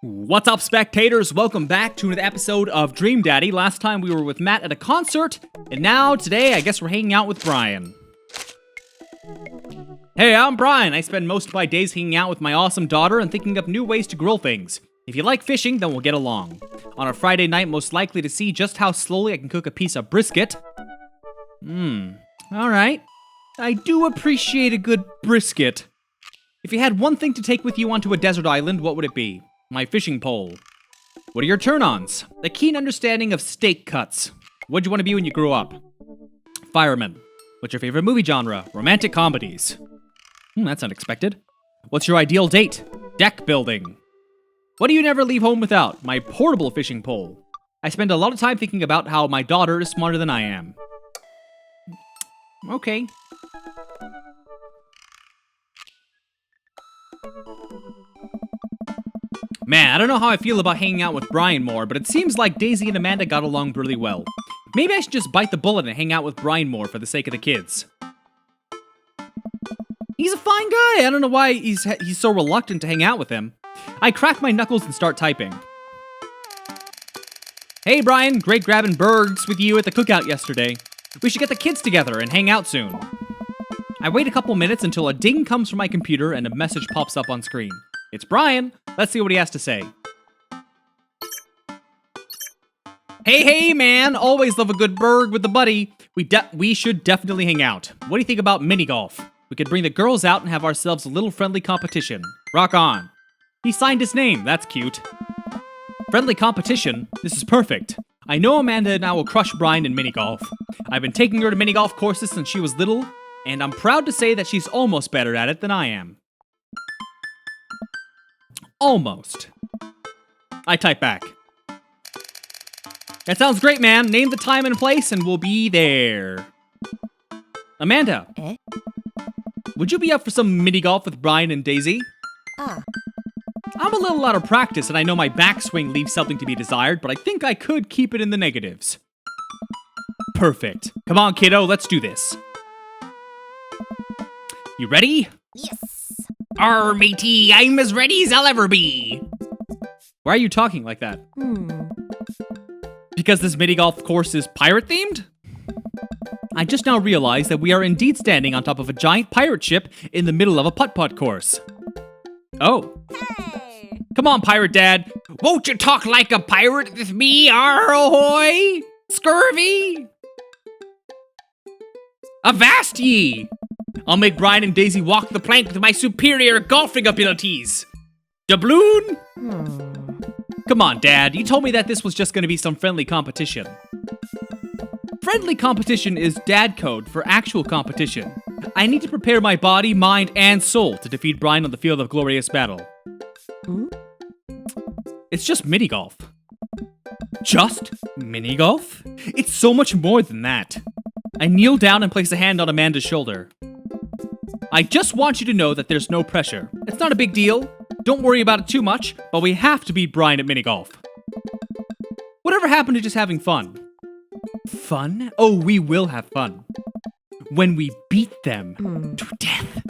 What's up, spectators? Welcome back to another episode of Dream Daddy. Last time we were with Matt at a concert, and now today I guess we're hanging out with Brian. Hey, I'm Brian. I spend most of my days hanging out with my awesome daughter and thinking up new ways to grill things. If you like fishing, then we'll get along. On a Friday night, most likely to see just how slowly I can cook a piece of brisket. Alright. I do appreciate a good brisket. If you had one thing to take with you onto a desert island, what would it be? My fishing pole. What are your turn-ons? A keen understanding of steak cuts. What'd you want to be when you grew up? Fireman. What's your favorite movie genre? Romantic comedies. That's unexpected. What's your ideal date? Deck building. What do you never leave home without? My portable fishing pole. I spend a lot of time thinking about how my daughter is smarter than I am. Okay. Man, I don't know how I feel about hanging out with Brian more, but it seems like Daisy and Amanda got along really well. Maybe I should just bite the bullet and hang out with Brian more for the sake of the kids. He's a fine guy. I don't know why he's so reluctant to hang out with him. I crack my knuckles and start typing. Hey Brian, great grabbing burgers with you at the cookout yesterday. We should get the kids together and hang out soon. I wait a couple minutes until a ding comes from my computer and a message pops up on screen. It's Brian. Let's see what he has to say. Hey man, always love a good burg with the buddy. We should definitely hang out. What do you think about mini golf? We could bring the girls out and have ourselves a little friendly competition. Rock on. He signed his name. That's cute. Friendly competition? This is perfect. I know Amanda and I will crush Brian in mini golf. I've been taking her to mini golf courses since she was little, and I'm proud to say that she's almost better at it than I am. Almost. I type back. That sounds great, man. Name the time and place and we'll be there. Amanda. Would you be up for some mini golf with Brian and Daisy? I'm a little out of practice and I know my backswing leaves something to be desired, but I think I could keep it in the negatives. Perfect. Come on, kiddo, let's do this. You ready? Yes. Arr, matey, I'm as ready as I'll ever be. Why are you talking like that? Because this mini golf course is pirate themed? I just now realized that we are indeed standing on top of a giant pirate ship in the middle of a putt-putt course. Oh. Hey. Come on, pirate dad. Won't you talk like a pirate with me? Arr, ahoy! Scurvy! Avast ye! I'll make Brian and Daisy walk the plank with my superior golfing abilities. Doubloon? Come on, Dad. You told me that this was just going to be some friendly competition. Friendly competition is dad code for actual competition. I need to prepare my body, mind, and soul to defeat Brian on the field of glorious battle. It's just mini golf. Just mini golf? It's so much more than that. I kneel down and place a hand on Amanda's shoulder. I just want you to know that there's no pressure. It's not a big deal. Don't worry about it too much, but we have to beat Brian at mini golf. Whatever happened to just having fun? Fun? Oh, we will have fun. When we beat them to death.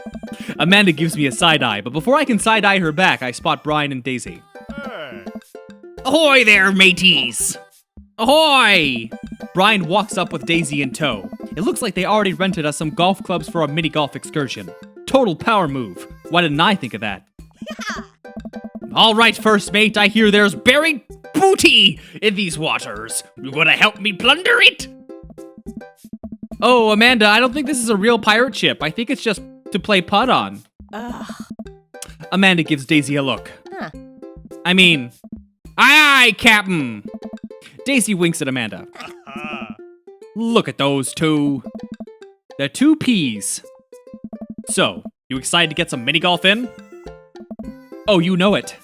Amanda gives me a side eye, but before I can side eye her back, I spot Brian and Daisy. Hey. Ahoy there, mateys! Ahoy! Brian walks up with Daisy in tow. It looks like they already rented us some golf clubs for a mini golf excursion. Total power move. Why didn't I think of that? All right, first mate, I hear there's buried booty in these waters. You gonna help me plunder it? Oh, Amanda, I don't think this is a real pirate ship. I think it's just to play putt on. Amanda gives Daisy a look. I mean, aye, aye, Captain. Daisy winks at Amanda. Look at those two. They're two peas. So, you excited to get some mini golf in? Oh, you know it.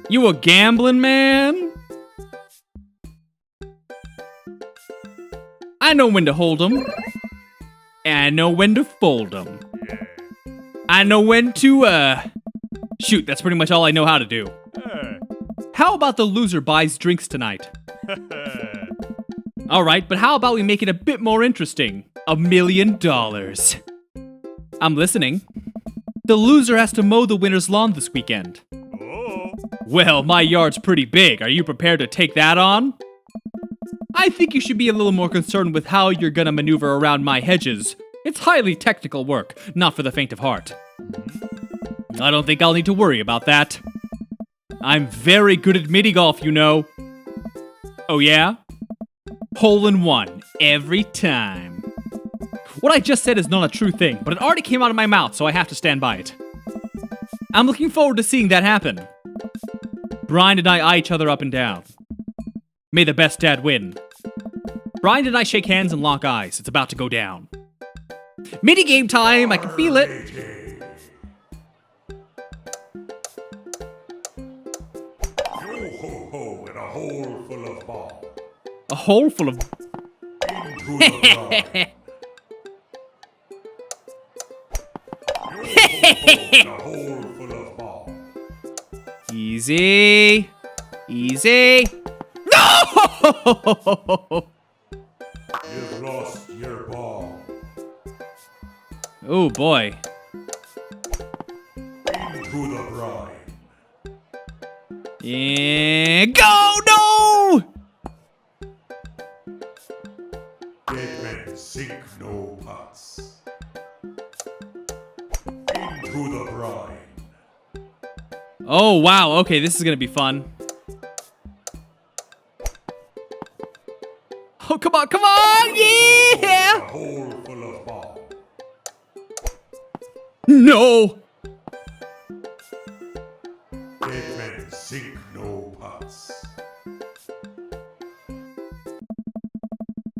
You a gambling man? I know when to hold 'em. And I know when to fold 'em. I know when to, shoot, that's pretty much all I know how to do. How about the loser buys drinks tonight? Alright, but how about we make it a bit more interesting? $1 million. I'm listening. The loser has to mow the winner's lawn this weekend. Well, my yard's pretty big. Are you prepared to take that on? I think you should be a little more concerned with how you're gonna maneuver around my hedges. It's highly technical work, not for the faint of heart. I don't think I'll need to worry about that. I'm very good at mini-golf, you know. Oh yeah? Hole in one, every time. What I just said is not a true thing, but it already came out of my mouth, so I have to stand by it. I'm looking forward to seeing that happen. Brian and I eye each other up and down. May the best dad win. Brian and I shake hands and lock eyes. It's about to go down. Mini game time, I can feel it. Yo-ho-ho in a hole full of ball. A hole full of... Into the brine. Yo-ho-ho in a hole full of ball. Easy. Easy. No! You've lost your ball. Oh boy. Into the brine. And go! No! Dead men sink no pots. Into the brine. Oh wow, okay, this is gonna be fun. Oh, come on, come on! Yeah! A hole full of ball. No! Dead men sink no pots.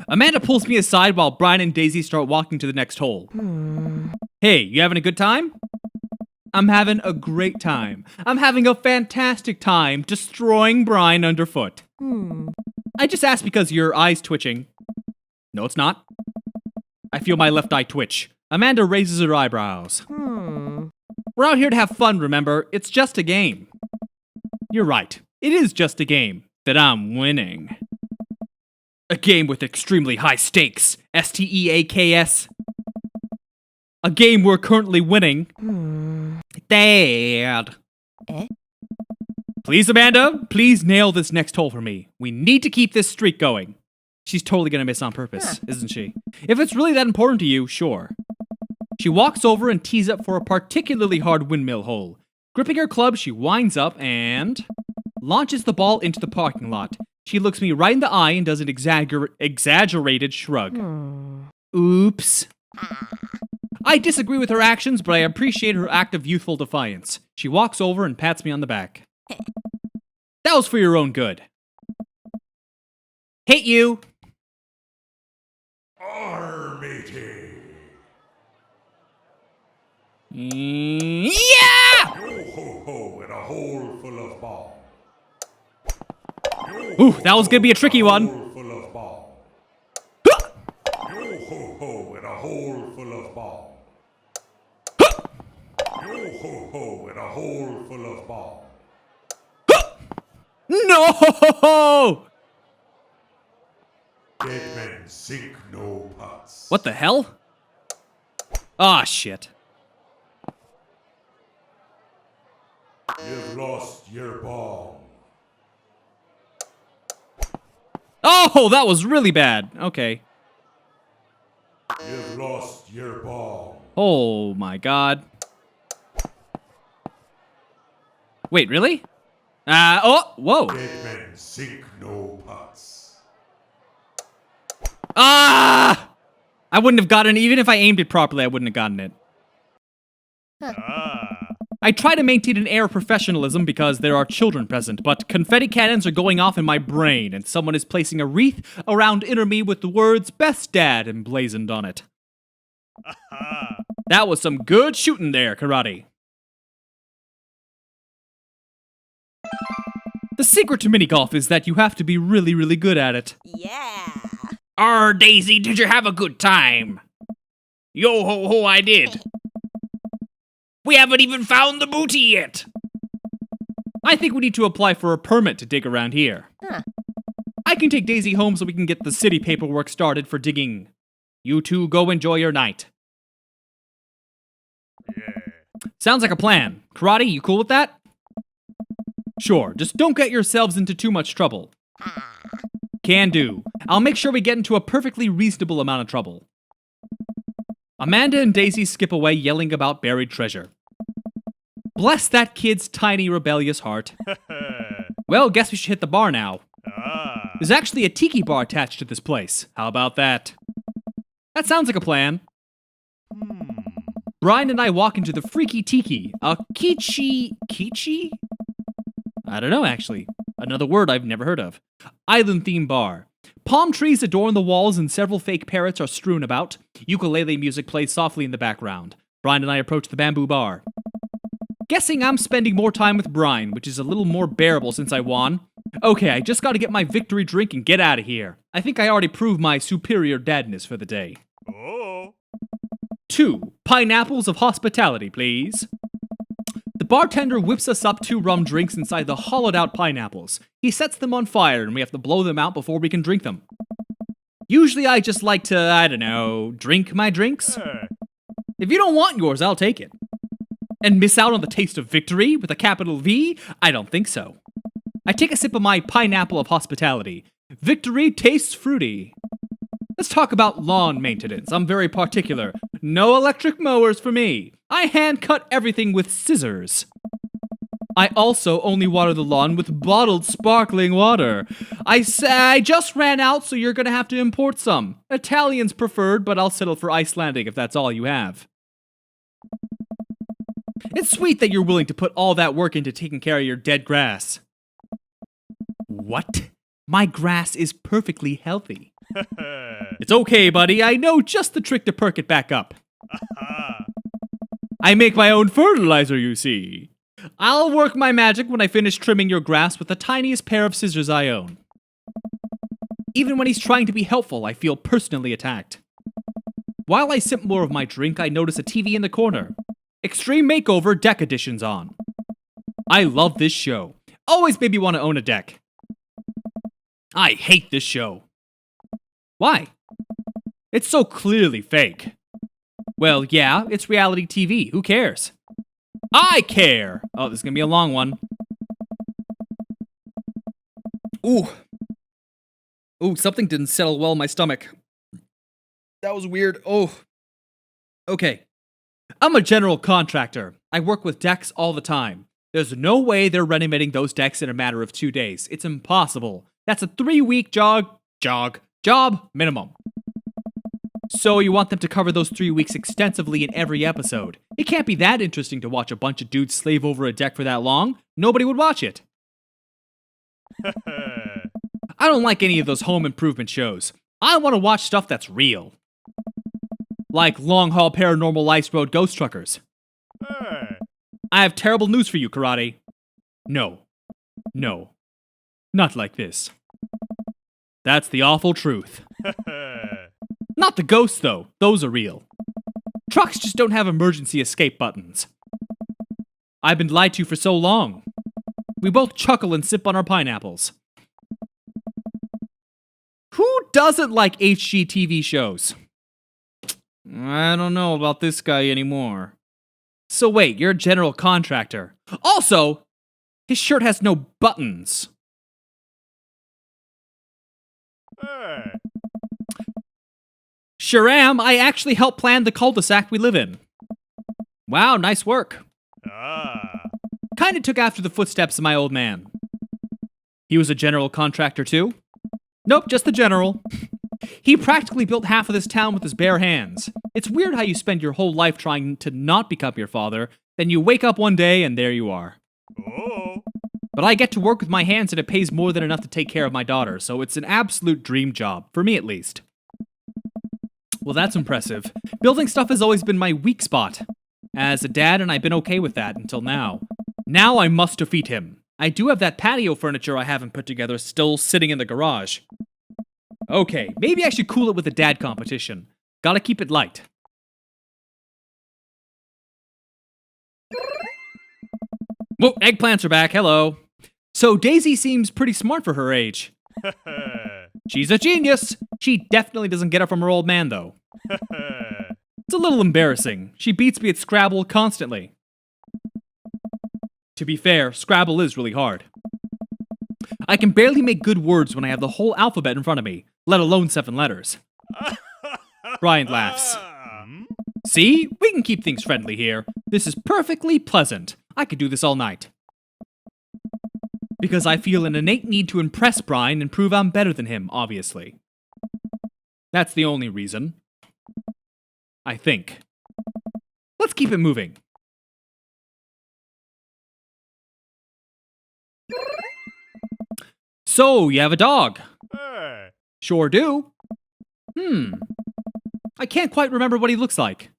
Amanda pulls me aside while Brian and Daisy start walking to the next hole. Hey, you having a good time? I'm having a great time. I'm having a fantastic time destroying Brian underfoot. I just asked because your eye's twitching. No, it's not. I feel my left eye twitch. Amanda raises her eyebrows. We're out here to have fun, remember? It's just a game. You're right. It is just a game that I'm winning. A game with extremely high stakes. STEAKS. A game we're currently winning. Dad. Please, Amanda, please nail this next hole for me. We need to keep this streak going. She's totally gonna miss on purpose, isn't she? If it's really that important to you, sure. She walks over and tees up for a particularly hard windmill hole. Gripping her club, she winds up and launches the ball into the parking lot. She looks me right in the eye and does an exaggerated shrug. Oops. I disagree with her actions, but I appreciate her act of youthful defiance. She walks over and pats me on the back. That was for your own good. Hate you! Armatey. Yeah! Yo-ho-ho in a hole full of ball. Ooh, that was gonna be a tricky one. Hole full of ball. Yo-ho-ho in a hole full of ball. Yo-ho-ho in a hole full of ball. No! Dead men sink no pots. What the hell? Ah, shit. You've lost your ball. Oh, that was really bad. Okay. You've lost your ball. Oh my god. Wait, really? Oh, whoa. Dead men sink no pots. Ah! I wouldn't have gotten it. Even if I aimed it properly, I wouldn't have gotten it. I try to maintain an air of professionalism because there are children present, but confetti cannons are going off in my brain, and someone is placing a wreath around inner me with the words "Best Dad" emblazoned on it. That was some good shooting there, Karate. The secret to mini-golf is that you have to be really, really good at it. Yeah. Daisy, did you have a good time? Yo-ho-ho, I did. We haven't even found the booty yet. I think we need to apply for a permit to dig around here. I can take Daisy home so we can get the city paperwork started for digging. You two go enjoy your night. Sounds like a plan. Karate, you cool with that? Sure, just don't get yourselves into too much trouble. Can do. I'll make sure we get into a perfectly reasonable amount of trouble. Amanda and Daisy skip away yelling about buried treasure. Bless that kid's tiny, rebellious heart. Well, guess we should hit the bar now. There's actually a tiki bar attached to this place. How about that? That sounds like a plan. Brian and I walk into the Freaky Tiki, a Kichi? I don't know, actually. Another word I've never heard of. Island-themed bar. Palm trees adorn the walls and several fake parrots are strewn about. Ukulele music plays softly in the background. Brian and I approach the bamboo bar. Guessing I'm spending more time with Brian, which is a little more bearable since I won. Okay, I just gotta get my victory drink and get out of here. I think I already proved my superior dadness for the day. 2 pineapples of hospitality, please. The bartender whips us up 2 rum drinks inside the hollowed-out pineapples. He sets them on fire, and we have to blow them out before we can drink them. Usually I just like to, I don't know, drink my drinks. If you don't want yours, I'll take it. And miss out on the taste of victory with a capital V? I don't think so. I take a sip of my pineapple of hospitality. Victory tastes fruity. Let's talk about lawn maintenance. I'm very particular. No electric mowers for me. I hand cut everything with scissors. I also only water the lawn with bottled sparkling water. I just ran out, so you're gonna have to import some. Italian's preferred, but I'll settle for Icelandic if that's all you have. It's sweet that you're willing to put all that work into taking care of your dead grass. What? My grass is perfectly healthy. It's okay, buddy. I know just the trick to perk it back up. I make my own fertilizer, you see. I'll work my magic when I finish trimming your grass with the tiniest pair of scissors I own. Even when he's trying to be helpful, I feel personally attacked. While I sip more of my drink, I notice a TV in the corner. Extreme Makeover Deck Edition's on. I love this show. Always made me want to own a deck. I hate this show. Why? It's so clearly fake. Well, yeah, it's reality TV. Who cares? I care! Oh, this is gonna be a long one. Ooh, something didn't settle well in my stomach. That was weird. Oh. Okay. I'm a general contractor. I work with decks all the time. There's no way they're renovating those decks in a matter of 2 days. It's impossible. That's a 3-week job minimum. So you want them to cover those 3 weeks extensively in every episode. It can't be that interesting to watch a bunch of dudes slave over a deck for that long. Nobody would watch it. I don't like any of those home improvement shows. I want to watch stuff that's real. Like Long Haul Paranormal Ice Road Ghost Truckers. I have terrible news for you, Karate. No. Not like this. That's the awful truth. Not the ghosts, though. Those are real. Trucks just don't have emergency escape buttons. I've been lied to for so long. We both chuckle and sip on our pineapples. Who doesn't like HGTV shows? I don't know about this guy anymore. So wait, you're a general contractor. Also, his shirt has no buttons. Sure am. I actually helped plan the cul-de-sac we live in. Wow, nice work. Kinda took after the footsteps of my old man. He was a general contractor too? Nope, just the general. He practically built half of this town with his bare hands. It's weird how you spend your whole life trying to not become your father, then you wake up one day and there you are. But I get to work with my hands and it pays more than enough to take care of my daughter, so it's an absolute dream job, for me at least. Well, that's impressive. Building stuff has always been my weak spot. As a dad, and I've been okay with that until now. Now I must defeat him. I do have that patio furniture I haven't put together still sitting in the garage. Okay, maybe I should cool it with a dad competition. Gotta keep it light. Whoa, eggplants are back, hello. So Daisy seems pretty smart for her age. She's a genius. She definitely doesn't get it from her old man, though. It's a little embarrassing. She beats me at Scrabble constantly. To be fair, Scrabble is really hard. I can barely make good words when I have the whole alphabet in front of me, let alone 7 letters. Brian laughs. See? We can keep things friendly here. This is perfectly pleasant. I could do this all night. Because I feel an innate need to impress Brian and prove I'm better than him, obviously. That's the only reason. I think. Let's keep it moving. So, you have a dog? Sure do. I can't quite remember what he looks like.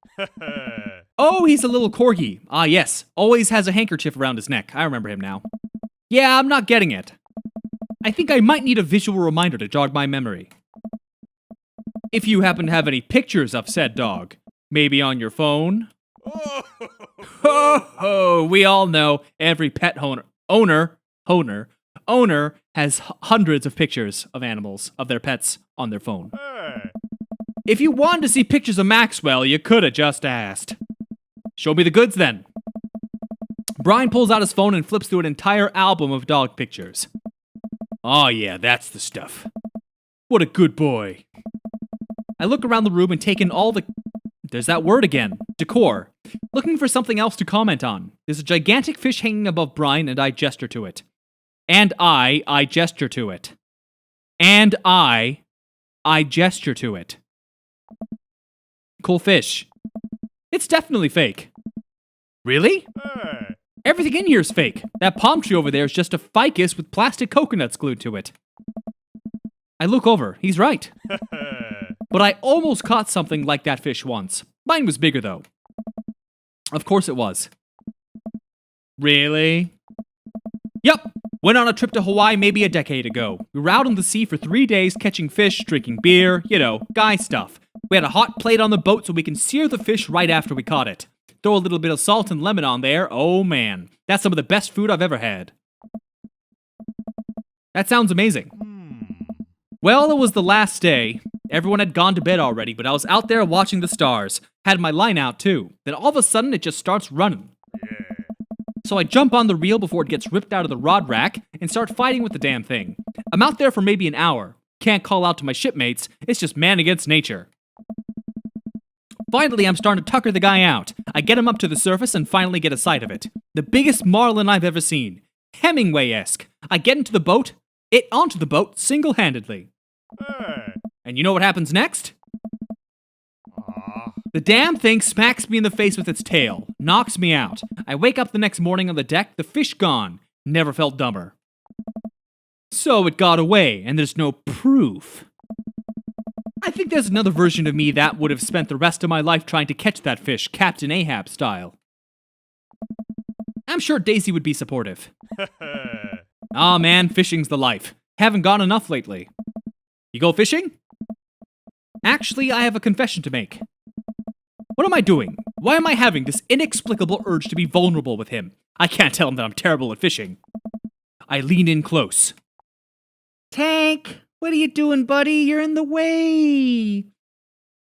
Oh, he's a little corgi. Ah, yes. Always has a handkerchief around his neck. I remember him now. Yeah, I'm not getting it. I think I might need a visual reminder to jog my memory. If you happen to have any pictures of said dog, maybe on your phone? Oh, we all know every pet owner has hundreds of pictures of animals, of their pets, on their phone. If you wanted to see pictures of Maxwell, you could have just asked. Show me the goods then. Brian pulls out his phone and flips through an entire album of dog pictures. Oh yeah, that's the stuff. What a good boy. I look around the room and take in all the... There's that word again. Decor. Looking for something else to comment on. There's a gigantic fish hanging above Brian and I gesture to it. And I gesture to it. And I gesture to it. Cool fish. It's definitely fake. Really? Everything in here is fake. That palm tree over there is just a ficus with plastic coconuts glued to it. I look over. He's right. But I almost caught something like that fish once. Mine was bigger, though. Of course it was. Really? Yup. Went on a trip to Hawaii maybe a decade ago. We were out on the sea for 3 days catching fish, drinking beer, guy stuff. We had a hot plate on the boat so we can sear the fish right after we caught it. Throw a little bit of salt and lemon on there. Oh man, that's some of the best food I've ever had. That sounds amazing. Well, it was the last day. Everyone had gone to bed already, but I was out there watching the stars. Had my line out too. Then all of a sudden it just starts running. So I jump on the reel before it gets ripped out of the rod rack and start fighting with the damn thing. I'm out there for maybe an hour. Can't call out to my shipmates. It's just man against nature. Finally, I'm starting to tucker the guy out. I get him up to the surface and finally get a sight of it. The biggest marlin I've ever seen. Hemingway-esque. I get onto the boat single-handedly. And you know what happens next? The damn thing smacks me in the face with its tail. Knocks me out. I wake up the next morning on the deck, the fish gone. Never felt dumber. So it got away, and there's no proof. I think there's another version of me that would have spent the rest of my life trying to catch that fish, Captain Ahab style. I'm sure Daisy would be supportive. Aw man, fishing's the life. Haven't gone enough lately. You go fishing? Actually, I have a confession to make. What am I doing? Why am I having this inexplicable urge to be vulnerable with him? I can't tell him that I'm terrible at fishing. I lean in close. Tank! What are you doing, buddy? You're in the way.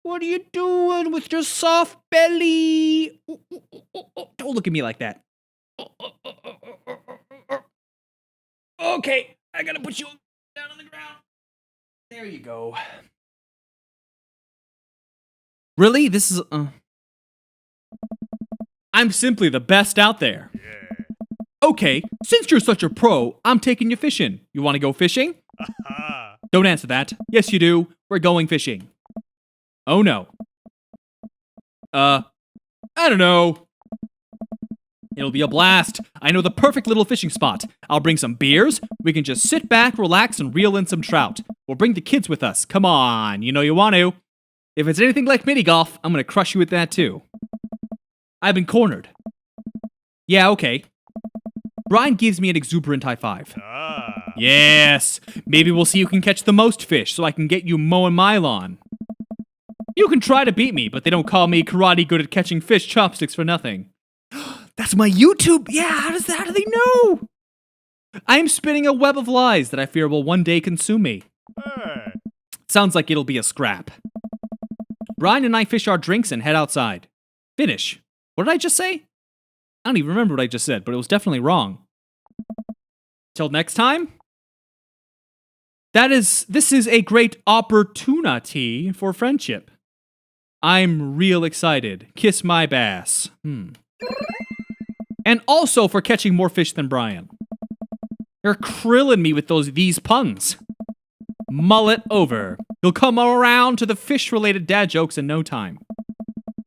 What are you doing with your soft belly? Don't look at me like that. Okay, I gotta put you down on the ground. There you go. Really? This is... I'm simply the best out there. Yeah. Okay, since you're such a pro, I'm taking you fishing. You want to go fishing? Don't answer that. Yes, you do. We're going fishing. Oh, no. I don't know. It'll be a blast. I know the perfect little fishing spot. I'll bring some beers. We can just sit back, relax, and reel in some trout. We'll bring the kids with us. Come on, you know you want to. If it's anything like mini golf, I'm going to crush you with that too. I've been cornered. Yeah, okay. Brian gives me an exuberant high five. Yes, maybe we'll see who can catch the most fish so I can get you mowing my lawn. You can try to beat me, but they don't call me karate good at catching fish chopsticks for nothing. That's my YouTube. Yeah, how do they know? I'm spinning a web of lies that I fear will one day consume me. Sounds like it'll be a scrap. Brian and I fish our drinks and head outside. Finish. What did I just say? I don't even remember what I just said, but it was definitely wrong. Till next time? This is a great opportunity for friendship. I'm real excited. Kiss my bass. And also for catching more fish than Brian. You're krilling me with these puns. Mull it over. You'll come around to the fish-related dad jokes in no time.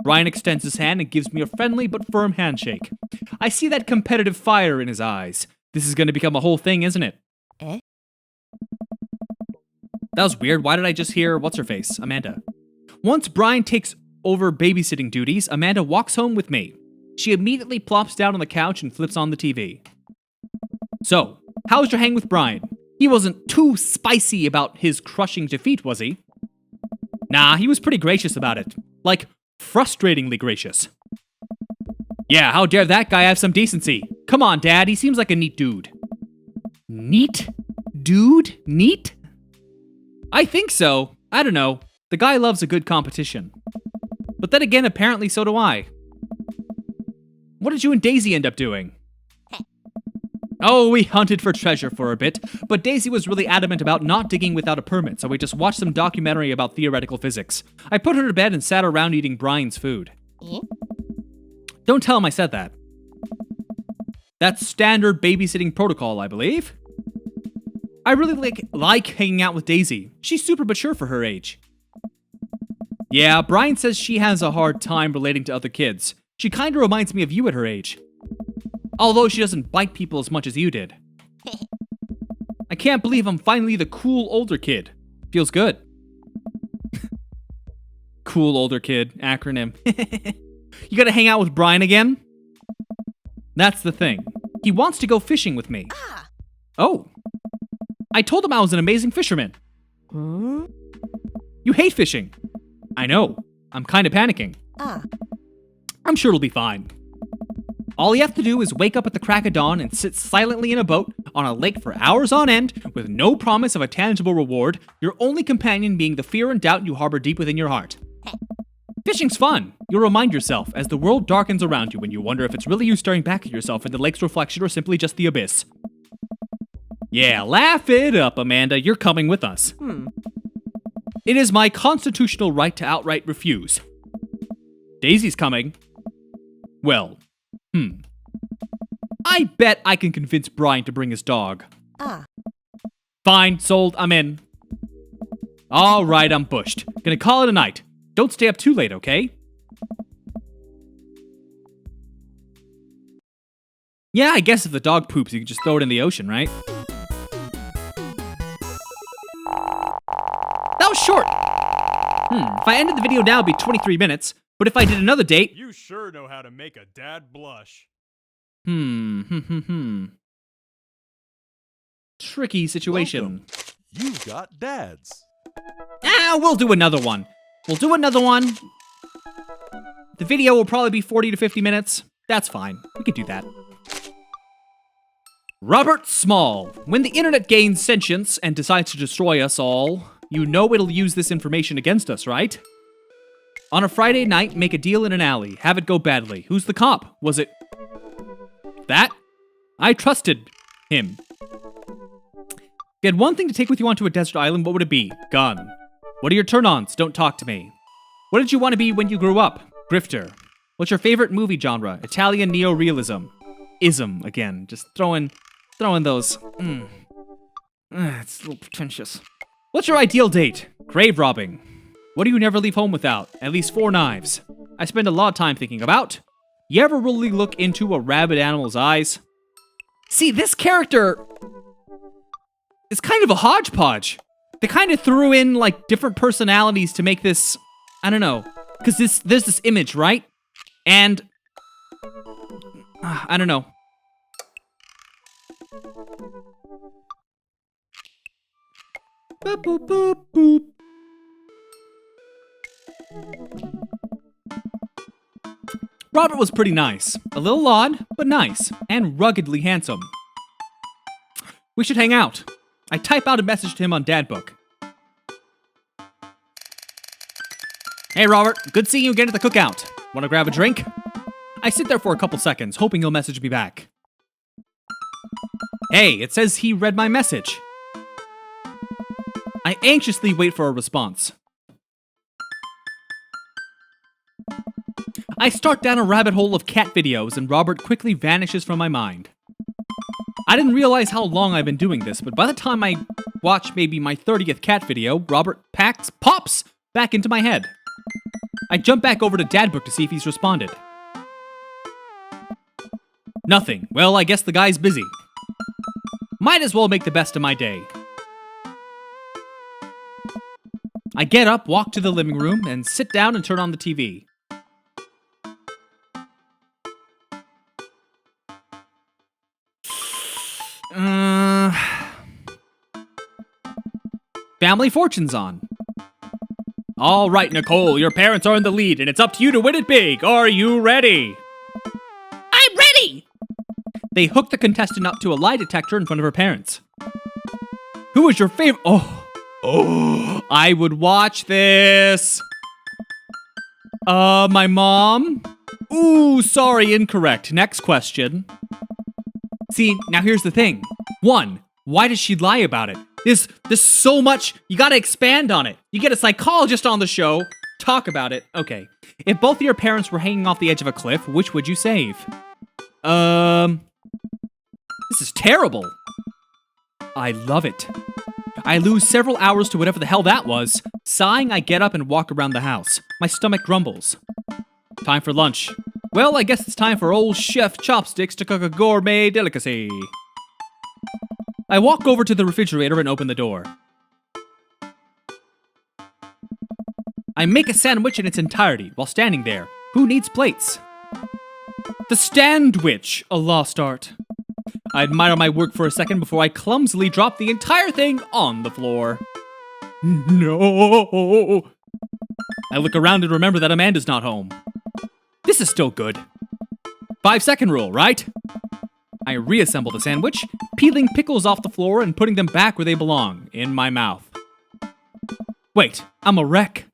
Brian extends his hand and gives me a friendly but firm handshake. I see that competitive fire in his eyes. This is going to become a whole thing, isn't it? That was weird. Why did I just hear what's-her-face? Amanda. Once Brian takes over babysitting duties, Amanda walks home with me. She immediately plops down on the couch and flips on the TV. So, how was your hang with Brian? He wasn't too spicy about his crushing defeat, was he? Nah, he was pretty gracious about it. Like, frustratingly gracious. Yeah, how dare that guy have some decency? Come on, Dad, he seems like a neat dude. Neat? Dude? Neat? I think so. I don't know. The guy loves a good competition. But then again, apparently so do I. What did you and Daisy end up doing? Oh, we hunted for treasure for a bit, but Daisy was really adamant about not digging without a permit, so we just watched some documentary about theoretical physics. I put her to bed and sat around eating Brian's food. Don't tell him I said that. That's standard babysitting protocol, I believe. I really like hanging out with Daisy. She's super mature for her age. Yeah, Brian says she has a hard time relating to other kids. She kinda reminds me of you at her age. Although she doesn't bite people as much as you did. I can't believe I'm finally the cool older kid. Feels good. Cool older kid, acronym. You gotta hang out with Brian again? That's the thing. He wants to go fishing with me. Oh. I told him I was an amazing fisherman. You hate fishing. I know. I'm kinda panicking. I'm sure it'll be fine. All you have to do is wake up at the crack of dawn and sit silently in a boat on a lake for hours on end with no promise of a tangible reward, your only companion being the fear and doubt you harbor deep within your heart. Fishing's fun. You'll remind yourself as the world darkens around you when you wonder if it's really you staring back at yourself in the lake's reflection or simply just the abyss. Yeah, laugh it up, Amanda. You're coming with us. It is my constitutional right to outright refuse. Daisy's coming. Well, I bet I can convince Brian to bring his dog. Fine, sold, I'm in. Alright, I'm bushed. Gonna call it a night. Don't stay up too late, okay? Yeah, I guess if the dog poops, you can just throw it in the ocean, right? That was short! If I ended the video now, it'd be 23 minutes. But if I did another date... You sure know how to make a dad blush. Tricky situation. Welcome. You've got dads. We'll do another one. The video will probably be 40 to 50 minutes. That's fine. We can do that. Robert Small. When the internet gains sentience and decides to destroy us all, you know it'll use this information against us, right? On a Friday night, make a deal in an alley. Have it go badly. Who's the cop? Was it... that? I trusted him. If you had one thing to take with you onto a desert island, what would it be? Gun. What are your turn-ons? Don't talk to me. What did you want to be when you grew up? Grifter. What's your favorite movie genre? Italian neo-realism. Ism, again. Just throwing those. It's a little pretentious. What's your ideal date? Grave robbing. What do you never leave home without? At least 4 knives. I spend a lot of time thinking about. You ever really look into a rabid animal's eyes? See, this character is kind of a hodgepodge. They kind of threw in, like, different personalities to make this, I don't know. Because there's this image, right? And, I don't know. Boop, boop, boop, boop. Robert was pretty nice. A little odd, but nice. And ruggedly handsome. We should hang out. I type out a message to him on Dadbook. Hey Robert, good seeing you again at the cookout. Wanna grab a drink? I sit there for a couple seconds, hoping he'll message me back. Hey, it says he read my message. I anxiously wait for a response. I start down a rabbit hole of cat videos and Robert quickly vanishes from my mind. I didn't realize how long I've been doing this, but by the time I watch maybe my 30th cat video, Robert pops back into my head. I jump back over to Dadbook to see if he's responded. Nothing. Well, I guess the guy's busy. Might as well make the best of my day. I get up, walk to the living room, and sit down and turn on the TV. Family Fortune's on. All right, Nicole, your parents are in the lead, and it's up to you to win it big. Are you ready? I'm ready! They hook the contestant up to a lie detector in front of her parents. Who is your favorite? Oh, I would watch this. My mom? Ooh, sorry, incorrect. Next question. See, now here's the thing. 1, why does she lie about it? There's so much, you gotta expand on it. You get a psychologist on the show, talk about it. Okay, if both of your parents were hanging off the edge of a cliff, which would you save? This is terrible. I love it. I lose several hours to whatever the hell that was. Sighing, I get up and walk around the house. My stomach grumbles. Time for lunch. Well, I guess it's time for old Chef Chopsticks to cook a gourmet delicacy. I walk over to the refrigerator and open the door. I make a sandwich in its entirety while standing there. Who needs plates? The Standwich, a lost art. I admire my work for a second before I clumsily drop the entire thing on the floor. No! I look around and remember that Amanda's not home. This is still good. 5-second rule, right? I reassemble the sandwich, peeling pickles off the floor and putting them back where they belong, in my mouth. Wait, I'm a wreck.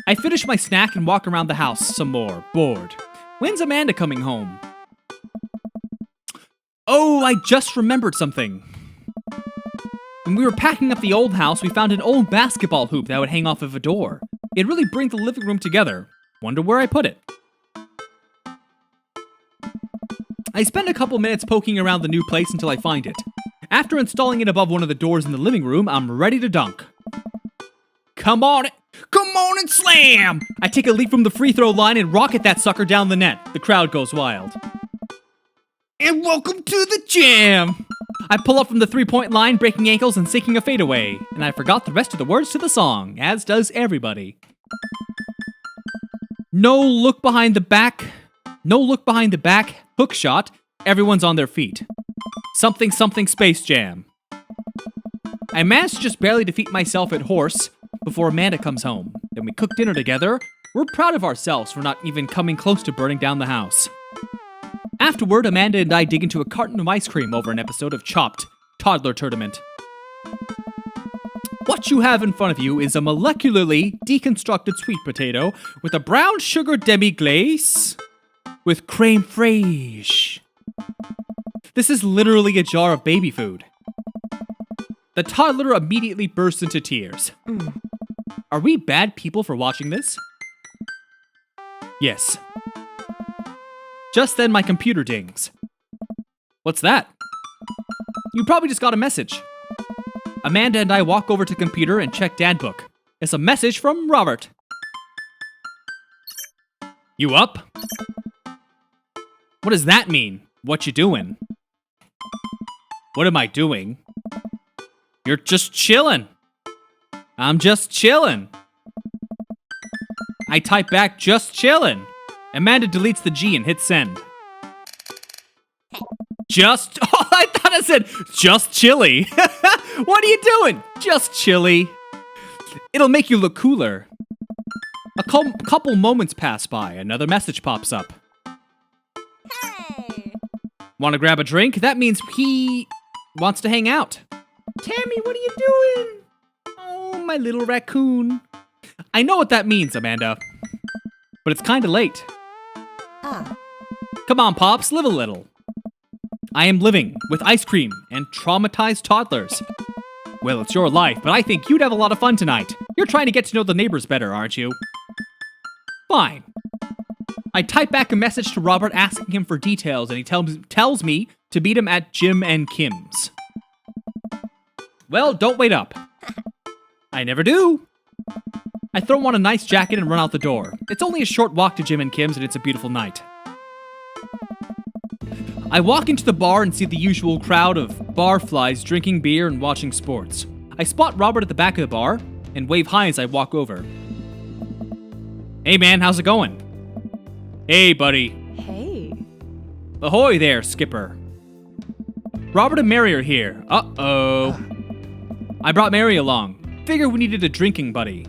I finish my snack and walk around the house some more, bored. When's Amanda coming home? Oh, I just remembered something. When we were packing up the old house, we found an old basketball hoop that would hang off of a door. It'd really bring the living room together. Wonder where I put it. I spend a couple minutes poking around the new place until I find it. After installing it above one of the doors in the living room, I'm ready to dunk. Come on and slam! I take a leap from the free throw line and rocket that sucker down the net. The crowd goes wild. And welcome to the jam! I pull up from the three-point line, breaking ankles and sinking a fadeaway. And I forgot the rest of the words to the song, as does everybody. No look behind the back, hook shot, everyone's on their feet. Something Space Jam. I managed to just barely defeat myself at horse before Amanda comes home. Then we cook dinner together. We're proud of ourselves for not even coming close to burning down the house. Afterward, Amanda and I dig into a carton of ice cream over an episode of Chopped, Toddler Tournament. What you have in front of you is a molecularly deconstructed sweet potato with a brown sugar demi-glace with creme fraiche. This is literally a jar of baby food. The toddler immediately bursts into tears. Are we bad people for watching this? Yes. Just then my computer dings. What's that? You probably just got a message. Amanda and I walk over to the computer and check Dadbook. It's a message from Robert. You up? What does that mean? What you doing? What am I doing? You're just chilling. I'm just chilling. I type back, just chilling. Amanda deletes the G and hits send. I thought I said just chilly. What are you doing? Just chilly. It'll make you look cooler. A couple moments pass by. Another message pops up. Hey! Want to grab a drink? That means he wants to hang out. Tammy, what are you doing? Oh, my little raccoon. I know what that means, Amanda. But it's kind of late. Come on, Pops, live a little. I am living with ice cream and traumatized toddlers. Well, it's your life, but I think you'd have a lot of fun tonight. You're trying to get to know the neighbors better, aren't you? Fine. I type back a message to Robert asking him for details, and he tells me to meet him at Jim and Kim's. Well, don't wait up. I never do. I throw on a nice jacket and run out the door. It's only a short walk to Jim and Kim's, and it's a beautiful night. I walk into the bar and see the usual crowd of barflies drinking beer and watching sports. I spot Robert at the back of the bar and wave hi as I walk over. Hey man, how's it going? Hey buddy. Hey. Ahoy there, Skipper. Robert and Mary are here. Uh-oh. I brought Mary along. Figure we needed a drinking buddy.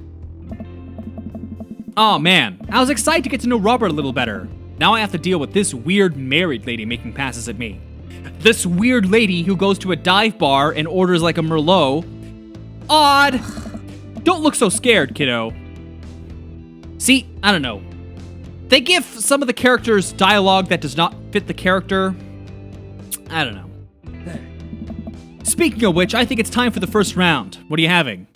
Aw man, I was excited to get to know Robert a little better. Now I have to deal with this weird married lady making passes at me. This weird lady who goes to a dive bar and orders like a Merlot. Odd. Don't look so scared, kiddo. See, I don't know. They give some of the characters dialogue that does not fit the character. I don't know. Speaking of which, I think it's time for the first round. What are you having?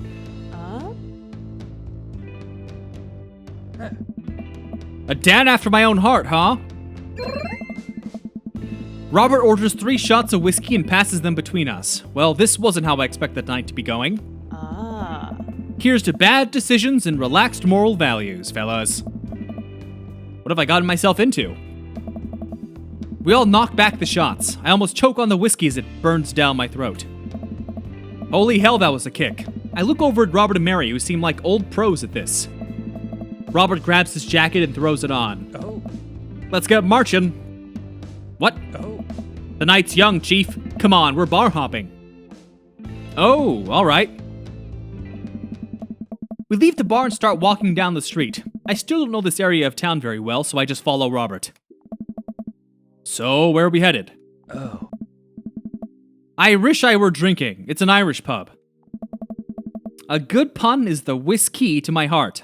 A dad after my own heart, huh? Robert orders 3 shots of whiskey and passes them between us. Well, this wasn't how I expected the night to be going. Here's to bad decisions and relaxed moral values, fellas. What have I gotten myself into? We all knock back the shots. I almost choke on the whiskey as it burns down my throat. Holy hell, that was a kick. I look over at Robert and Mary, who seem like old pros at this. Robert grabs his jacket and throws it on. Oh. Let's get marching. What? Oh. The night's young, Chief. Come on, we're bar hopping. Oh, alright. We leave the bar and start walking down the street. I still don't know this area of town very well, so I just follow Robert. So, where are we headed? Oh. I wish I were drinking. It's an Irish pub. A good pun is the whiskey to my heart.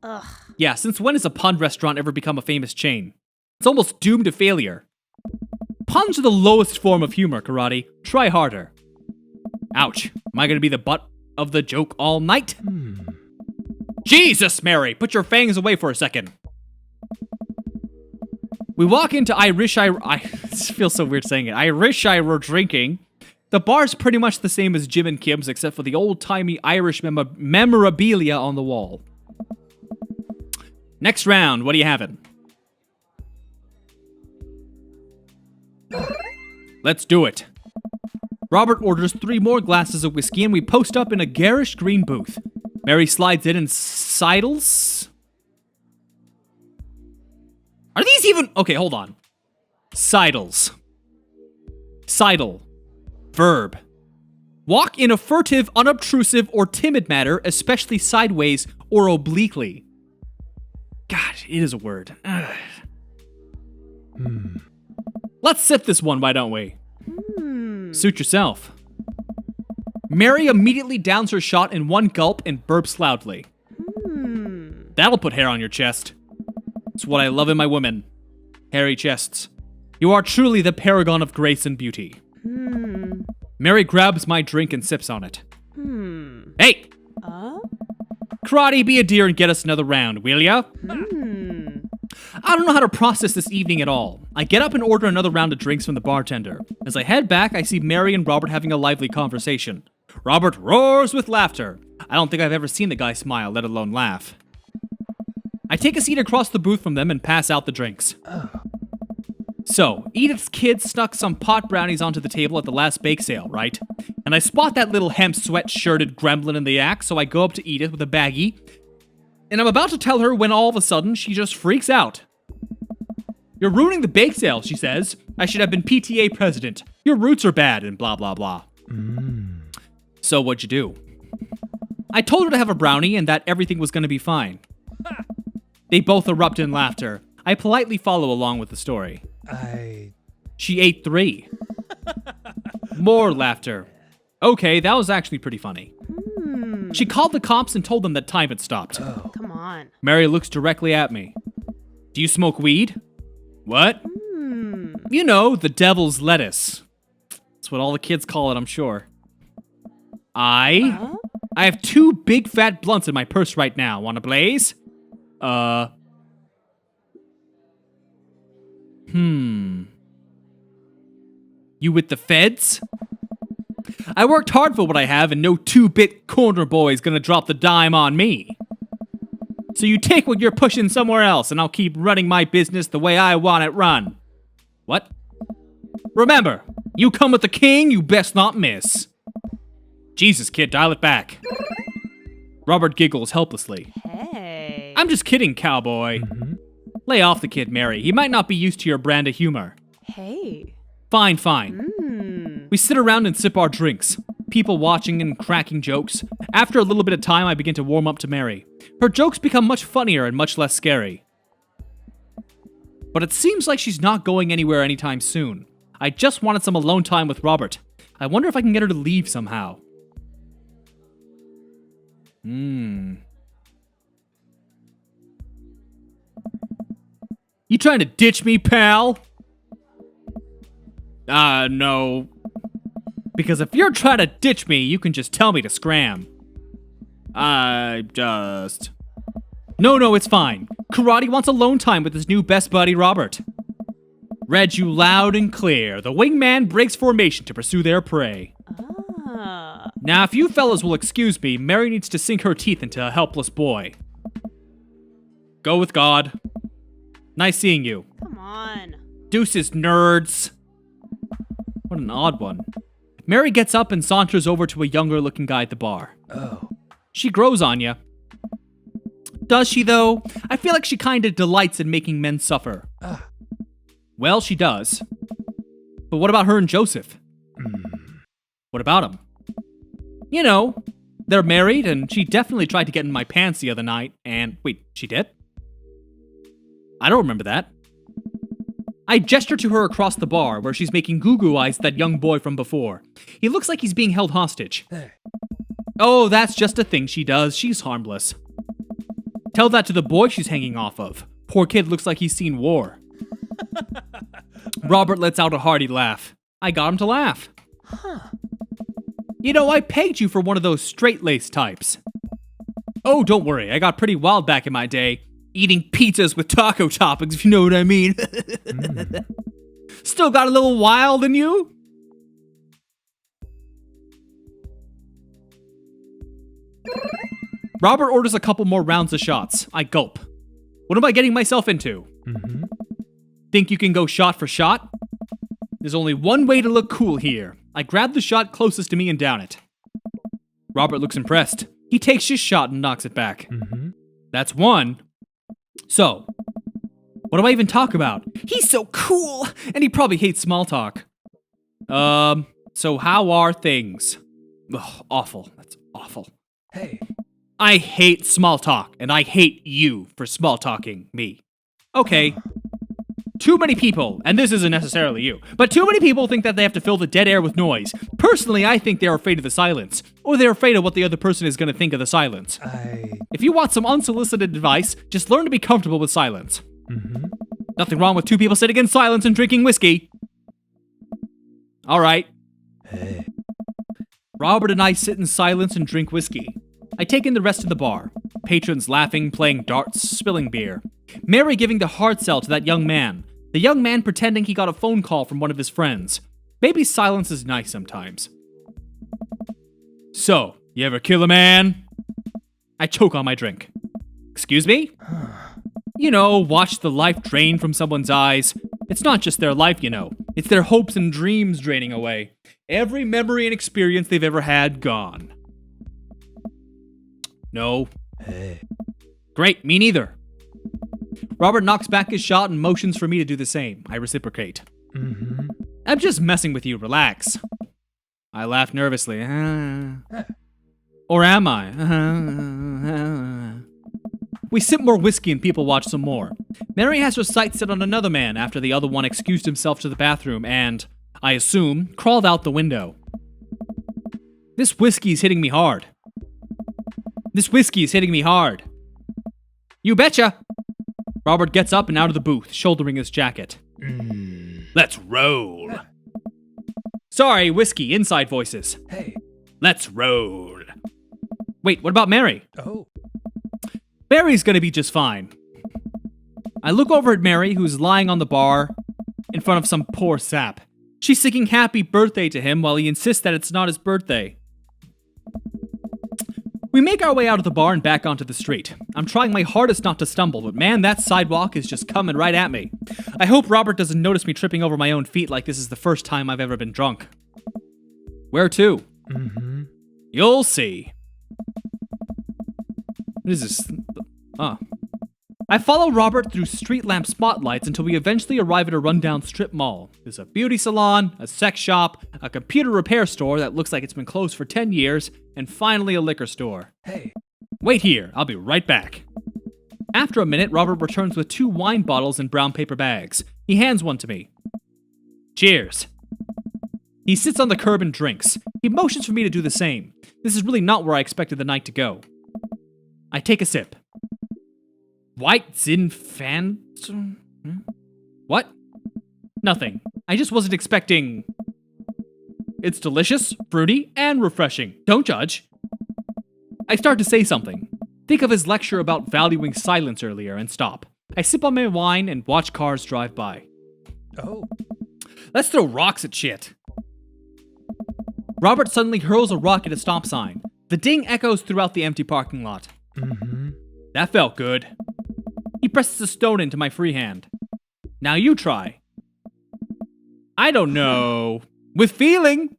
Ugh. Yeah, since when has a pun restaurant ever become a famous chain? It's almost doomed to failure. Puns are the lowest form of humor, Karate. Try harder. Ouch. Am I gonna be the butt of the joke all night? Jesus, Mary! Put your fangs away for a second. We walk into I feel so weird saying it. I wish I were drinking. The bar's pretty much the same as Jim and Kim's, except for the old-timey Irish memorabilia on the wall. Next round, what are you having? Let's do it. Robert orders 3 more glasses of whiskey and we post up in a garish green booth. Mary slides in and sidles. Are these even... Okay, hold on. Sidles. Sidle. Verb. Walk in a furtive, unobtrusive, or timid manner, especially sideways or obliquely. God, it is a word. Let's sip this one, why don't we? Suit yourself. Mary immediately downs her shot in one gulp and burps loudly. That'll put hair on your chest. It's what I love in my women. Hairy chests. You are truly the paragon of grace and beauty. Mary grabs my drink and sips on it. Hey! Karate, be a dear and get us another round, will ya? I don't know how to process this evening at all. I get up and order another round of drinks from the bartender. As I head back, I see Mary and Robert having a lively conversation. Robert roars with laughter. I don't think I've ever seen the guy smile, let alone laugh. I take a seat across the booth from them and pass out the drinks. So, Edith's kid snuck some pot brownies onto the table at the last bake sale, right? And I spot that little hemp sweat-shirted gremlin in the act, so I go up to Edith with a baggie, and I'm about to tell her when all of a sudden she just freaks out. You're ruining the bake sale, she says. I should have been PTA president. Your roots are bad, and blah blah blah. So what'd you do? I told her to have a brownie and that everything was gonna be fine. They both erupt in laughter. I politely follow along with the story. She ate 3. More laughter. Okay, that was actually pretty funny. She called the cops and told them that time had stopped. Come on. Mary looks directly at me. Do you smoke weed? What? You know, the devil's lettuce. That's what all the kids call it, I'm sure. I have 2 big fat blunts in my purse right now. Want a blaze? You with the feds? I worked hard for what I have, and no 2-bit corner boy's gonna drop the dime on me. So you take what you're pushing somewhere else, and I'll keep running my business the way I want it run. What? Remember, you come with the king, you best not miss. Jesus, kid, dial it back. Robert giggles helplessly. Hey. I'm just kidding, cowboy. Lay off the kid, Mary. He might not be used to your brand of humor. Hey. Fine. We sit around and sip our drinks. People watching and cracking jokes. After a little bit of time, I begin to warm up to Mary. Her jokes become much funnier and much less scary. But it seems like she's not going anywhere anytime soon. I just wanted some alone time with Robert. I wonder if I can get her to leave somehow. You trying to ditch me, pal? No. Because if you're trying to ditch me, you can just tell me to scram. No, it's fine. Karate wants alone time with his new best buddy, Robert. Read you loud and clear. The wingman breaks formation to pursue their prey. Now, if you fellas will excuse me, Mary needs to sink her teeth into a helpless boy. Go with God. Nice seeing you. Come on. Deuces, nerds. What an odd one. Mary gets up and saunters over to a younger-looking guy at the bar. Oh. She grows on ya. Does she, though? I feel like she kinda delights in making men suffer. Well, she does. But what about her and Joseph? What about him? You know, they're married, and she definitely tried to get in my pants the other night, and... Wait, she did? I don't remember that. I gesture to her across the bar, where she's making goo-goo eyes at that young boy from before. He looks like he's being held hostage. Oh, that's just a thing she does. She's harmless. Tell that to the boy she's hanging off of. Poor kid looks like he's seen war. Robert lets out a hearty laugh. I got him to laugh. You know, I pegged you for one of those straight-laced types. Oh, don't worry. I got pretty wild back in my day. Eating pizzas with taco toppings, if you know what I mean. Still got a little wild in you? Robert orders a couple more rounds of shots. I gulp. What am I getting myself into? Think you can go shot for shot? There's only one way to look cool here. I grab the shot closest to me and down it. Robert looks impressed. He takes his shot and knocks it back. That's one. So, what do I even talk about? He's so cool, and he probably hates small talk. So how are things? Ugh, awful. That's awful. Hey. I hate small talk, and I hate you for small talking me. Okay. Too many people, and this isn't necessarily you, but too many people think that they have to fill the dead air with noise. Personally, I think they're afraid of the silence, or they're afraid of what the other person is going to think of the silence. If you want some unsolicited advice, just learn to be comfortable with silence. Nothing wrong with 2 people sitting in silence and drinking whiskey. All right. Hey. Robert and I sit in silence and drink whiskey. I take in the rest of the bar. Patrons laughing, playing darts, spilling beer. Mary giving the hard sell to that young man. The young man pretending he got a phone call from one of his friends. Maybe silence is nice sometimes. So, you ever kill a man? I choke on my drink. Excuse me? You know, watch the life drain from someone's eyes. It's not just their life, you know. It's their hopes and dreams draining away. Every memory and experience they've ever had gone. No. Hey. Great, me neither. Robert knocks back his shot and motions for me to do the same. I reciprocate. I'm just messing with you, relax. I laugh nervously. Or am I? We sip more whiskey and people watch some more. Mary has her sights set on another man after the other one excused himself to the bathroom and, I assume, crawled out the window. This whiskey's hitting me hard. You betcha! Robert gets up and out of the booth, shouldering his jacket. Let's roll. Sorry, whiskey, inside voices. Hey. Let's roll. Wait, what about Mary? Oh. Mary's gonna be just fine. I look over at Mary, who's lying on the bar in front of some poor sap. She's singing happy birthday to him while he insists that it's not his birthday. We make our way out of the bar and back onto the street. I'm trying my hardest not to stumble, but man, that sidewalk is just coming right at me. I hope Robert doesn't notice me tripping over my own feet like this is the first time I've ever been drunk. Where to? Mm-hmm. You'll see. What is this? Oh. I follow Robert through street lamp spotlights until we eventually arrive at a rundown strip mall. There's a beauty salon, a sex shop, a computer repair store that looks like it's been closed for 10 years, and finally a liquor store. Hey. Wait here, I'll be right back. After a minute, Robert returns with 2 wine bottles in brown paper bags. He hands one to me. Cheers. He sits on the curb and drinks. He motions for me to do the same. This is really not where I expected the night to go. I take a sip. White Zinfandel? What? Nothing. I just wasn't expecting... It's delicious, fruity, and refreshing. Don't judge. I start to say something. Think of his lecture about valuing silence earlier and stop. I sip on my wine and watch cars drive by. Oh. Let's throw rocks at shit. Robert suddenly hurls a rock at a stop sign. The ding echoes throughout the empty parking lot. Mm-hmm. That felt good. He presses a stone into my free hand. Now you try. I don't know. With feeling.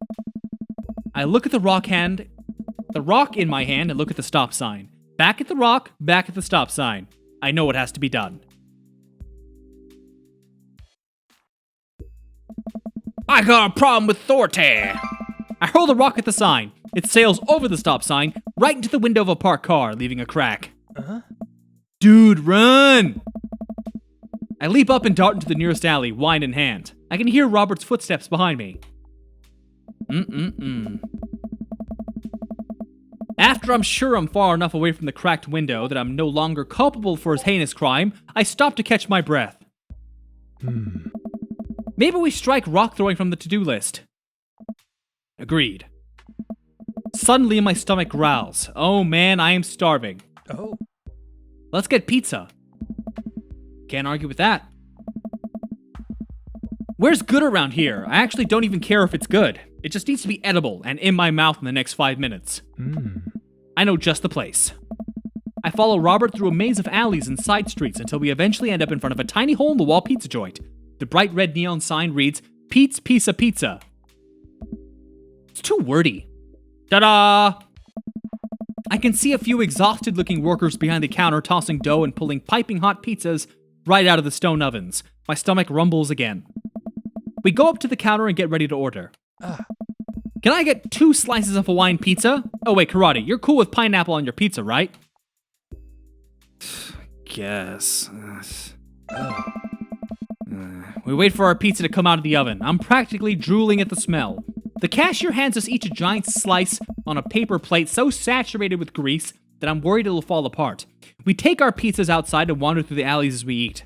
I look at the rock in my hand, and look at the stop sign. Back at the rock, back at the stop sign. I know what has to be done. I got a problem with authority. I hurl the rock at the sign. It sails over the stop sign, right into the window of a parked car, leaving a crack. Uh-huh. Dude, run! I leap up and dart into the nearest alley, wine in hand. I can hear Robert's footsteps behind me. After I'm sure I'm far enough away from the cracked window that I'm no longer culpable for his heinous crime, I stop to catch my breath. Maybe we strike rock throwing from the to-do list. Agreed. Suddenly my stomach growls. Oh man, I am starving. Oh. Let's get pizza. Can't argue with that. Where's good around here? I actually don't even care if it's good. It just needs to be edible and in my mouth in the next 5 minutes. I know just the place. I follow Robert through a maze of alleys and side streets until we eventually end up in front of a tiny hole-in-the-wall pizza joint. The bright red neon sign reads, Pete's Pizza Pizza. It's too wordy. Ta-da! I can see a few exhausted-looking workers behind the counter tossing dough and pulling piping hot pizzas right out of the stone ovens. My stomach rumbles again. We go up to the counter and get ready to order. Can I get 2 slices of Hawaiian pizza? Oh wait, Karate, you're cool with pineapple on your pizza, right? Guess. We wait for our pizza to come out of the oven. I'm practically drooling at the smell. The cashier hands us each a giant slice on a paper plate so saturated with grease that I'm worried it'll fall apart. We take our pizzas outside and wander through the alleys as we eat.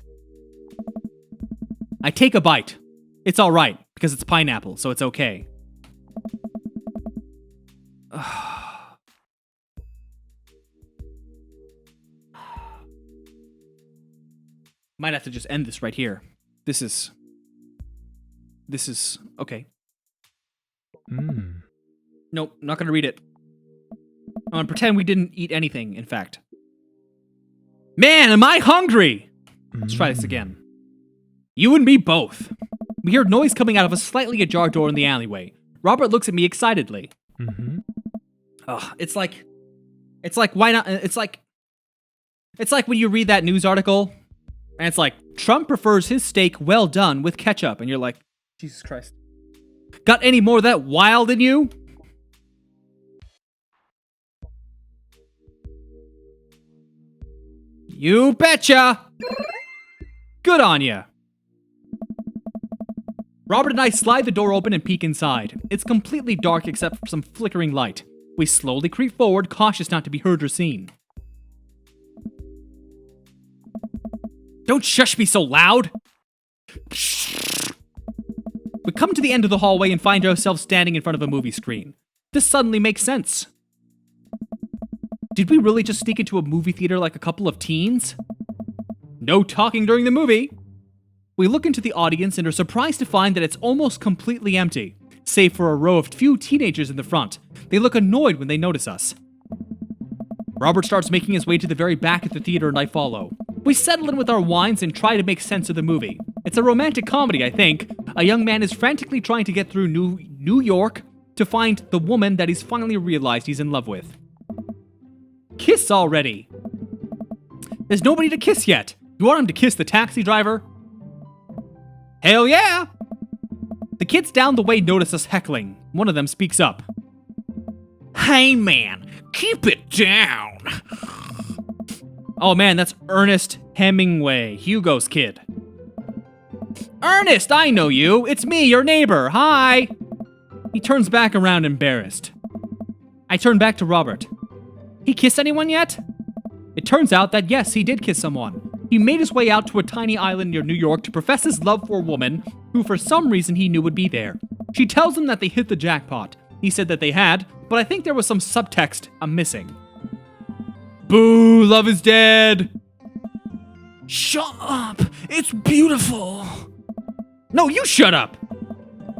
I take a bite. It's alright, because it's pineapple, so it's okay. Might have to just end this right here. This is okay. Nope, not gonna read it. I'm gonna pretend we didn't eat anything, in fact. Man, am I hungry! Let's try this again. You and me both. We hear noise coming out of a slightly ajar door in the alleyway. Robert looks at me excitedly. It's like why not? It's like when you read that news article, and it's like, Trump prefers his steak well done with ketchup, and you're like, Jesus Christ. Got any more of that wild in you? You betcha! Good on ya! Robert and I slide the door open and peek inside. It's completely dark except for some flickering light. We slowly creep forward, cautious not to be heard or seen. Don't shush me so loud! We come to the end of the hallway and find ourselves standing in front of a movie screen. This suddenly makes sense. Did we really just sneak into a movie theater like a couple of teens? No talking during the movie. We look into the audience and are surprised to find that it's almost completely empty, save for a row of few teenagers in the front. They look annoyed when they notice us. Robert starts making his way to the very back of the theater and I follow. We settle in with our wines and try to make sense of the movie. It's a romantic comedy, I think. A young man is frantically trying to get through New York to find the woman that he's finally realized he's in love with. Kiss already. There's nobody to kiss yet. You want him to kiss the taxi driver? Hell yeah! The kids down the way notice us heckling. One of them speaks up. Hey man, keep it down. Oh man, that's Ernest Hemingway, Hugo's kid. Ernest, I know you. It's me, your neighbor. Hi. He turns back around embarrassed. I turn back to Robert. He kissed anyone yet? It turns out that yes, he did kiss someone. He made his way out to a tiny island near New York to profess his love for a woman who for some reason he knew would be there. She tells him that they hit the jackpot. He said that they had, but I think there was some subtext I'm missing. Boo, love is dead. Shut up, it's beautiful. No, you shut up.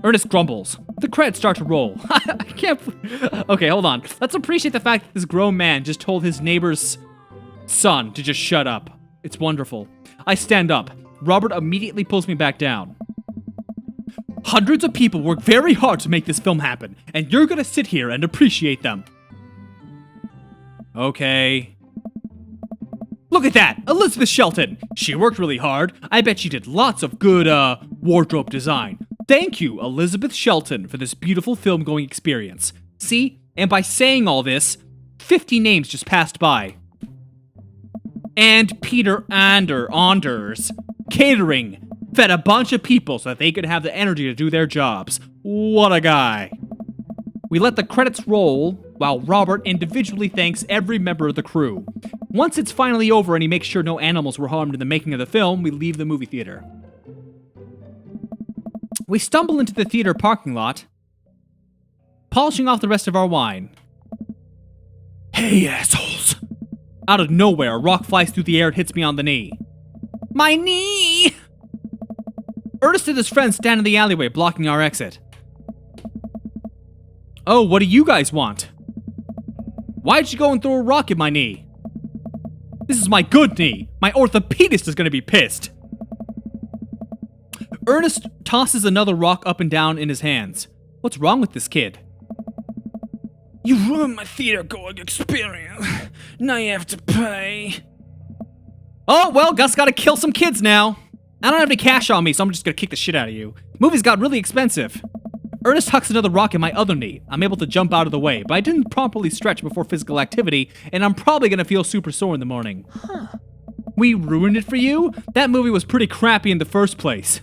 Ernest grumbles. The credits start to roll. I can't... Okay, hold on. Let's appreciate the fact that this grown man just told his neighbor's son to just shut up. It's wonderful. I stand up. Robert immediately pulls me back down. Hundreds of people work very hard to make this film happen, and you're gonna sit here and appreciate them. Okay. Look at that! Elizabeth Shelton! She worked really hard. I bet she did lots of good, wardrobe design. Thank you, Elizabeth Shelton, for this beautiful film-going experience. See? And by saying all this, 50 names just passed by. And Peter Anders, catering, fed a bunch of people so that they could have the energy to do their jobs. What a guy. We let the credits roll while Robert individually thanks every member of the crew. Once it's finally over and he makes sure no animals were harmed in the making of the film, we leave the movie theater. We stumble into the theater parking lot, polishing off the rest of our wine. Hey, assholes! Out of nowhere, a rock flies through the air and hits me on the knee. My knee! Ernest and his friends stand in the alleyway, blocking our exit. Oh, what do you guys want? Why'd you go and throw a rock at my knee? This is my good knee. My orthopedist is gonna be pissed. Ernest tosses another rock up and down in his hands. What's wrong with this kid? You ruined my theater-going experience. Now you have to pay. Oh, well, Gus gotta kill some kids now. I don't have any cash on me, so I'm just gonna kick the shit out of you. Movies got really expensive. Ernest hucks another rock in my other knee. I'm able to jump out of the way, but I didn't properly stretch before physical activity, and I'm probably gonna feel super sore in the morning. We ruined it for you? That movie was pretty crappy in the first place.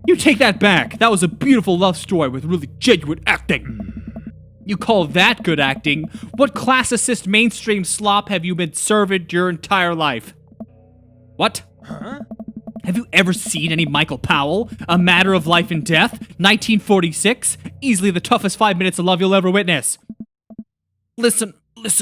You take that back. That was a beautiful love story with really genuine acting. You call that good acting? What classicist mainstream slop have you been served your entire life? What? Huh? Have you ever seen any Michael Powell? A Matter of Life and Death? 1946? Easily the toughest 5 minutes of love you'll ever witness. Listen,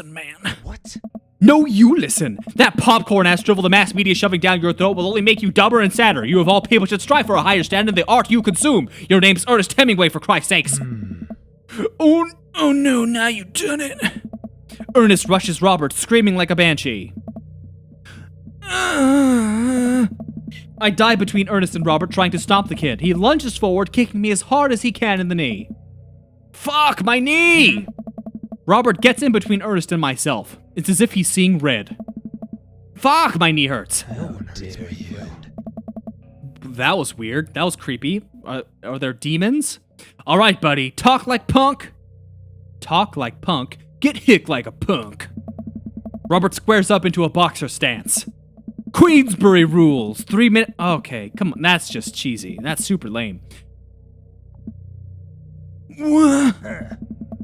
man. What? No, you listen. That popcorn-ass drivel the mass media shoving down your throat will only make you dumber and sadder. You of all people should strive for a higher standard in the art you consume. Your name's Ernest Hemingway, for Christ's sakes. Oh no, now you've done it. Ernest rushes Robert, screaming like a banshee. I dive between Ernest and Robert, trying to stop the kid. He lunges forward, kicking me as hard as he can in the knee. Fuck, my knee! Robert gets in between Ernest and myself. It's as if he's seeing red. Fuck, my knee hurts. How dare you? That was weird. That was creepy. Are there demons? All right, buddy. Talk like punk. Talk like punk. Get hick like a punk. Robert squares up into a boxer stance. Queensbury rules. 3 minutes. Okay, come on. That's just cheesy. That's super lame.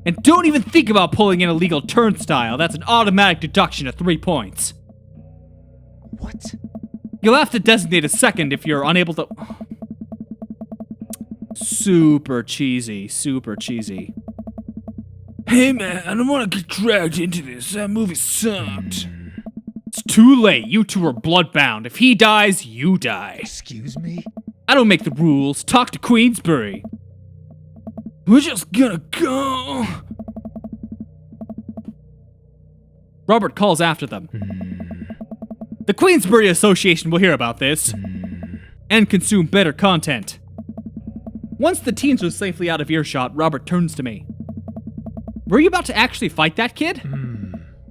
And don't even think about pulling an illegal turnstile. That's an automatic deduction of 3 points. What? You'll have to designate a second if you're unable to... Super cheesy, super cheesy. Hey man, I don't want to get dragged into this. That movie sucked. It's too late. You two are bloodbound. If he dies, you die. Excuse me? I don't make the rules. Talk to Queensbury. We're just gonna go. Robert calls after them. The Queensbury Association will hear about this and consume better content. Once the teens are safely out of earshot, Robert turns to me. Were you about to actually fight that kid?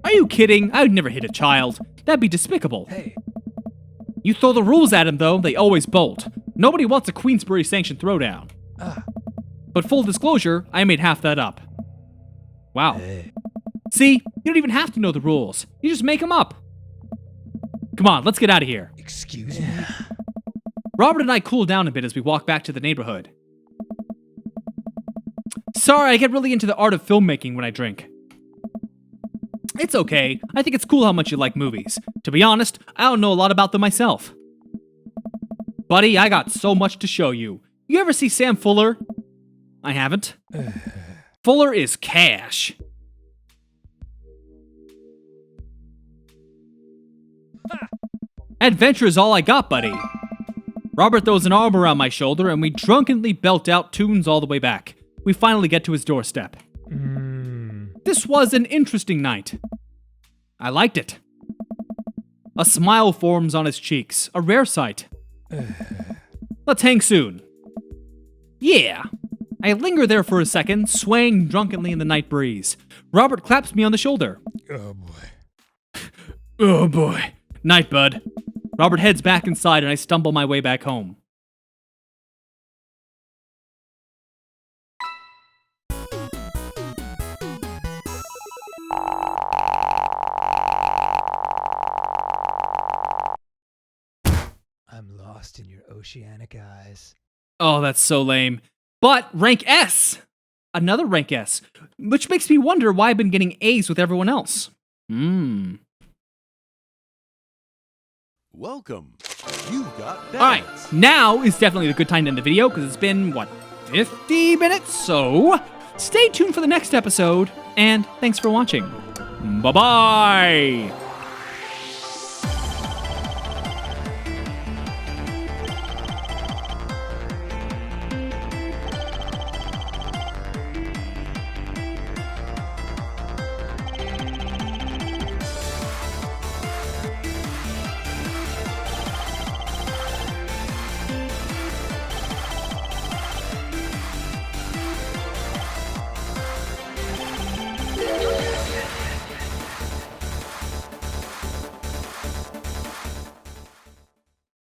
Are you kidding? I would never hit a child. That'd be despicable. Hey. You throw the rules at him, though, they always bolt. Nobody wants a Queensbury-sanctioned throwdown. But full disclosure, I made half that up. Wow. Hey. See, you don't even have to know the rules. You just make them up. Come on, let's get out of here. Excuse me? Robert and I cool down a bit as we walk back to the neighborhood. Sorry, I get really into the art of filmmaking when I drink. It's okay. I think it's cool how much you like movies. To be honest, I don't know a lot about them myself. Buddy, I got so much to show you. You ever see Sam Fuller? I haven't. Fuller is cash. Adventure is all I got, buddy. Robert throws an arm around my shoulder and we drunkenly belt out tunes all the way back. We finally get to his doorstep. This was an interesting night. I liked it. A smile forms on his cheeks, a rare sight. Let's hang soon. Yeah. I linger there for a second, swaying drunkenly in the night breeze. Robert claps me on the shoulder. Oh boy. Oh boy. Night, bud. Robert heads back inside and I stumble my way back home. I'm lost in your oceanic eyes. Oh, that's so lame. But rank S! Another rank S. Which makes me wonder why I've been getting A's with everyone else. Welcome. You've got Alright, balance. now is definitely a good time to end the video because it's been, 50 minutes? So, stay tuned for the next episode, and thanks for watching. Bye-bye!